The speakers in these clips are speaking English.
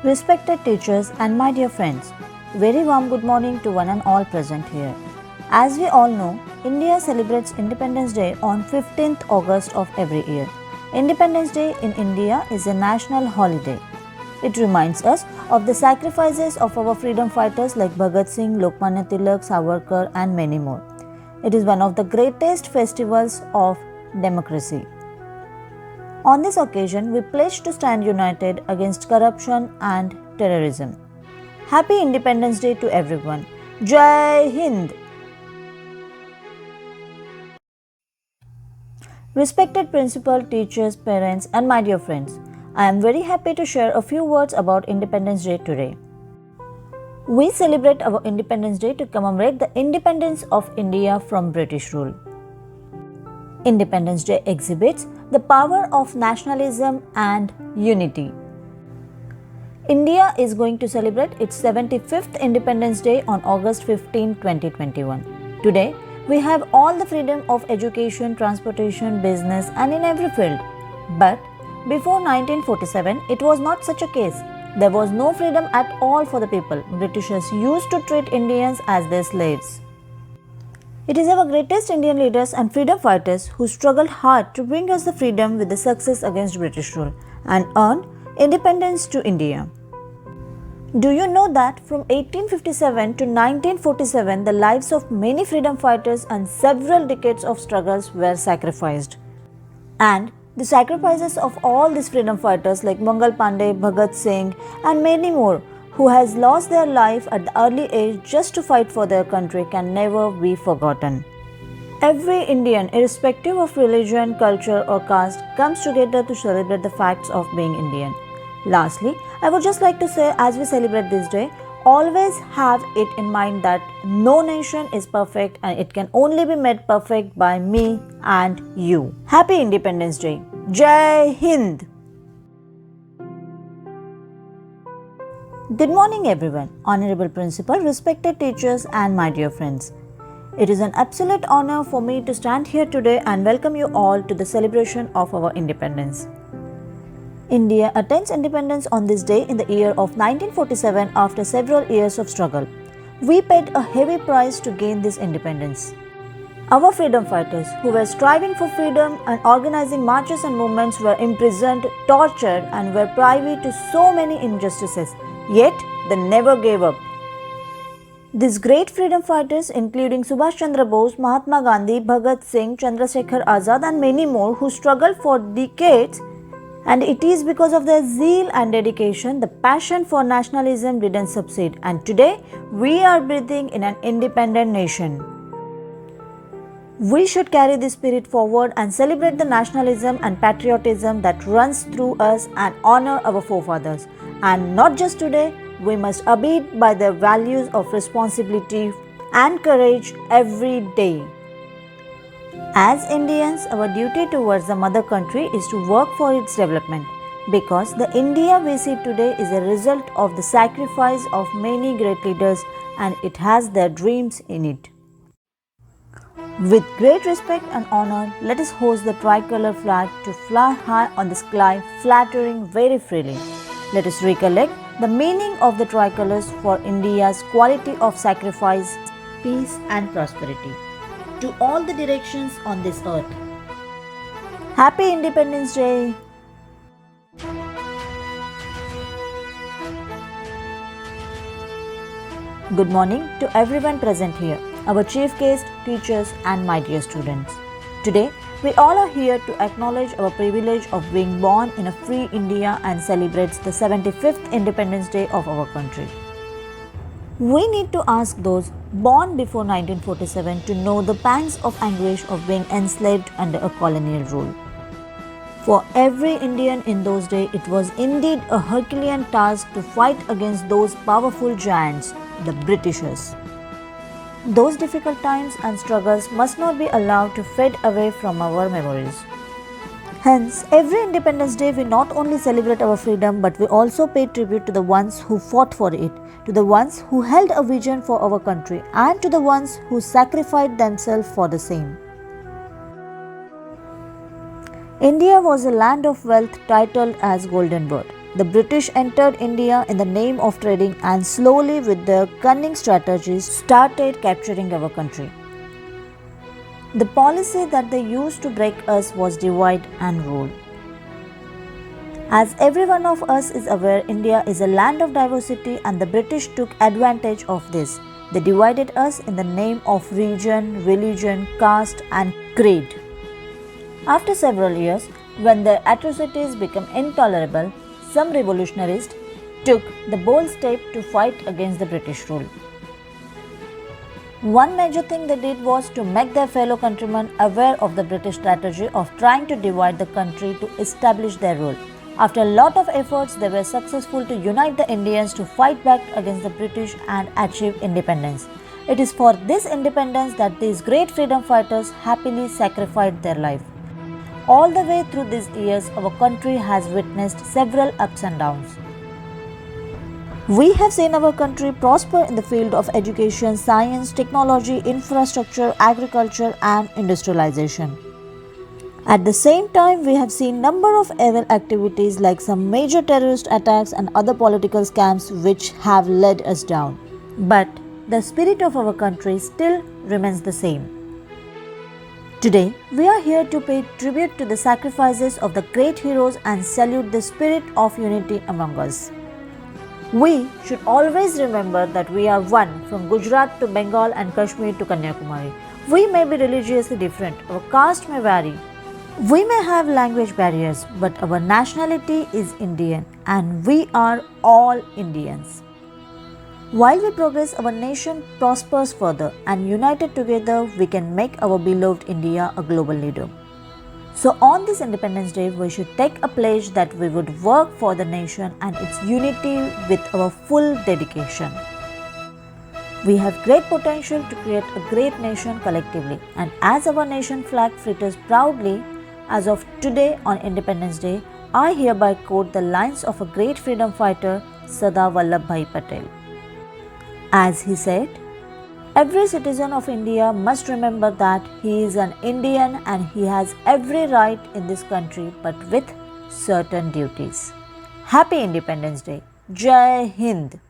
Respected teachers and my dear friends, very warm good morning to one and all present here. As we all know, India celebrates Independence Day on 15th August of every year. Independence Day in India is a national holiday. It reminds us of the sacrifices of our freedom fighters like Bhagat Singh, Lokmanya Tilak, Savarkar and many more. It is one of the greatest festivals of democracy. On this occasion, we pledge to stand united against corruption and terrorism. Happy Independence Day to everyone. Jai Hind! Respected principal, teachers, parents, and my dear friends, I am very happy to share a few words about Independence Day today. We celebrate our Independence Day to commemorate the independence of India from British rule. Independence Day exhibits the power of nationalism and unity. India is going to celebrate its 75th Independence Day on August 15, 2021. Today, we have all the freedom of education, transportation, business, and in every field. But before 1947, it was not such a case. There was no freedom at all for the people. Britishers used to treat Indians as their slaves. It is our greatest Indian leaders and freedom fighters who struggled hard to bring us the freedom with the success against British rule and earned independence to India. Do you know that from 1857 to 1947, the lives of many freedom fighters and several decades of struggles were sacrificed? And the sacrifices of all these freedom fighters like Mangal Pandey, Bhagat Singh and many more who has lost their life at the early age just to fight for their country can never be forgotten. Every Indian, irrespective of religion, culture or caste, comes together to celebrate the facts of being Indian. Lastly, I would just like to say, as we celebrate this day, always have it in mind that no nation is perfect and it can only be made perfect by me and you. Happy Independence Day! Jai Hind! Good morning everyone, Honorable Principal, respected teachers and my dear friends. It is an absolute honor for me to stand here today and welcome you all to the celebration of our independence. India attains independence on this day in the year of 1947 after several years of struggle. We paid a heavy price to gain this independence. Our freedom fighters who were striving for freedom and organizing marches and movements were imprisoned, tortured and were privy to so many injustices. Yet, they never gave up. These great freedom fighters, including Subhash Chandra Bose, Mahatma Gandhi, Bhagat Singh, Chandrasekhar Azad and many more who struggled for decades, and it is because of their zeal and dedication, the passion for nationalism didn't subside, and today we are breathing in an independent nation. We should carry this spirit forward and celebrate the nationalism and patriotism that runs through us and honor our forefathers. And not just today, we must abide by their values of responsibility and courage every day. As Indians, our duty towards the mother country is to work for its development, because the India we see today is a result of the sacrifice of many great leaders and it has their dreams in it. With great respect and honor, let us hoist the tricolor flag to fly high on the sky, fluttering very freely. Let us recollect the meaning of the tricolors for India's quality of sacrifice, peace and prosperity to all the directions on this earth. Happy Independence Day! Good morning to everyone present here, our chief guest, teachers and my dear students. Today, we all are here to acknowledge our privilege of being born in a free India and celebrates the 75th Independence Day of our country. We need to ask those born before 1947 to know the pangs of anguish of being enslaved under a colonial rule. For every Indian in those days, it was indeed a Herculean task to fight against those powerful giants, the Britishers. Those difficult times and struggles must not be allowed to fade away from our memories. Hence, every Independence Day we not only celebrate our freedom but we also pay tribute to the ones who fought for it, to the ones who held a vision for our country and to the ones who sacrificed themselves for the same. India was a land of wealth titled as Golden Bird. the British entered India in the name of trading and slowly with their cunning strategies started capturing our country. The policy that they used to break us was divide and rule. As every one of us is aware, India is a land of diversity and the British took advantage of this. They divided us in the name of region, religion, caste and creed. After several years, when their atrocities became intolerable, some revolutionists took the bold step to fight against the British rule. One major thing they did was to make their fellow countrymen aware of the British strategy of trying to divide the country to establish their rule. After a lot of efforts, they were successful to unite the Indians to fight back against the British and achieve independence. It is for this independence that these great freedom fighters happily sacrificed their life. All the way through these years, our country has witnessed several ups and downs. We have seen our country prosper in the field of education, science, technology, infrastructure, agriculture and industrialization. At the same time, we have seen number of evil activities like some major terrorist attacks and other political scams which have led us down. But the spirit of our country still remains the same. Today, we are here to pay tribute to the sacrifices of the great heroes and salute the spirit of unity among us. We should always remember that we are one, from Gujarat to Bengal and Kashmir to Kanyakumari. We may be religiously different, our caste may vary, we may have language barriers, but our nationality is Indian and we are all Indians. While we progress, our nation prospers further and united together we can make our beloved India a global leader. So on this Independence Day, we should take a pledge that we would work for the nation and its unity with our full dedication. We have great potential to create a great nation collectively, and as our nation flag flutters proudly as of today on Independence Day, I hereby quote the lines of a great freedom fighter, Sardar Vallabhbhai Patel. As he said, every citizen of India must remember that he is an Indian and he has every right in this country but with certain duties. Happy Independence Day. Jai Hind.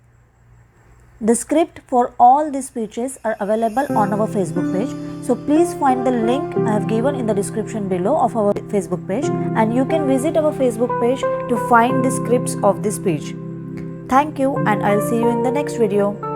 The script for all these speeches are available on our Facebook page. So please find the link I have given in the description below of our Facebook page and you can visit our Facebook page to find the scripts of this speech. Thank you and I'll see you in the next video.